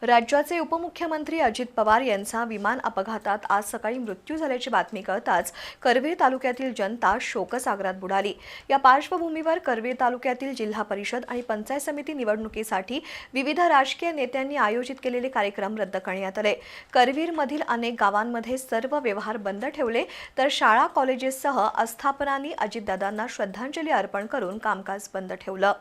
राज्याचे उपमुख्यमंत्री अजित पवार यांचा विमान अपघातात आज सकाळी मृत्यू झाल्याची बातमी कळताच करवीर तालुक्यातील जनता शोकसागरात बुडाली। या पार्श्वभूमीवर करवीर तालुक्यातील जिल्हा परिषद आणि पंचायत समिती निवडणुकीसाठी विविध राजकीय नेत्यांनी आयोजित केलेले कार्यक्रम रद्द करण्यात आले। करवीरमधील अनेक गावांमध्ये सर्व व्यवहार बंद ठेवले, तर शाळा कॉलेजेससह आस्थापनांनी अजितदादांना श्रद्धांजली अर्पण करून कामकाज बंद ठेवलं।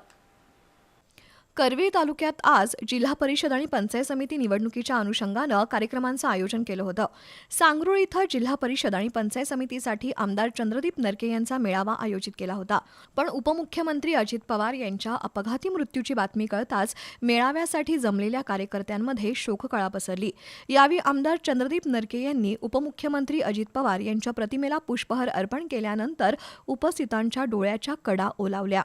करवीर तालुक्यात आज जिल्हा परिषद आणि पंचायत समिती निवडणुकीच्या अनुषंगानं कार्यक्रमांचं आयोजन केलं होतं। सांगरूळ इथं जिल्हा परिषद आणि पंचायत समितीसाठी आमदार चंद्रदीप नरके यांचा मेळावा आयोजित केला होता, पण उपमुख्यमंत्री अजित पवार यांच्या अपघाती मृत्यूची बातमी कळताच मेळाव्यासाठी जमलेल्या कार्यकर्त्यांमध्ये शोककळा पसरली। यावेळी आमदार चंद्रदीप नरके यांनी उपमुख्यमंत्री अजित पवार यांच्या प्रतिमेला पुष्पहार अर्पण केल्यानंतर उपस्थितांच्या डोळ्याच्या कडा ओलावल्या।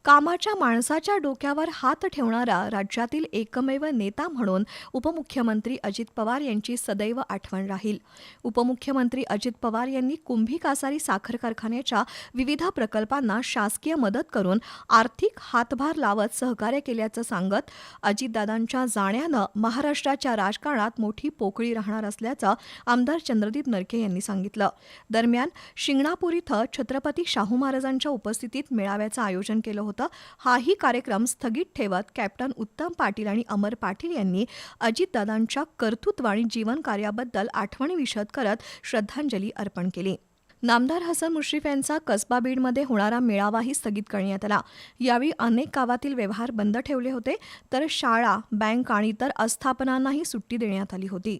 कामाच्या माणसाच्या डोक्यावर हात ठेवणारा राज्यातील एकमेव नेता म्हणून उपमुख्यमंत्री अजित पवार यांची सदैव आठवण राहील। उपमुख्यमंत्री अजित पवार यांनी कुंभी कासारी साखर कारखान्याच्या विविध प्रकल्पांना शासकीय मदत करून आर्थिक हातभार लावत सहकार्य केल्याचं सांगत अजितदादांच्या जाण्यानं महाराष्ट्राच्या राजकारणात मोठी पोकळी राहणार असल्याचं आमदार चंद्रदीप नरके यांनी सांगितलं। दरम्यान शिंगणापूर इथं छत्रपती शाहू महाराजांच्या उपस्थितीत मेळाव्याचं आयोजन केलं होतं। हाही कार्यक्रम स्थगित ठेवत कॅप्टन उत्तम पाटील आणि अमर पाटील यांनी अजितदादांच्या कर्तृत्व आणि जीवन कार्याबद्दल आठवणी विशद करत श्रद्धांजली अर्पण केली। नामदार हसन मुश्रीफ यांचा कसबा बीडमध्ये होणारा मेळावाही स्थगित करण्यात आला। यावेळी अनेक गावातील व्यवहार बंद ठेवले होते, तर शाळा, बँक आणि इतर आस्थापनांनाही सुट्टी देण्यात आली होती।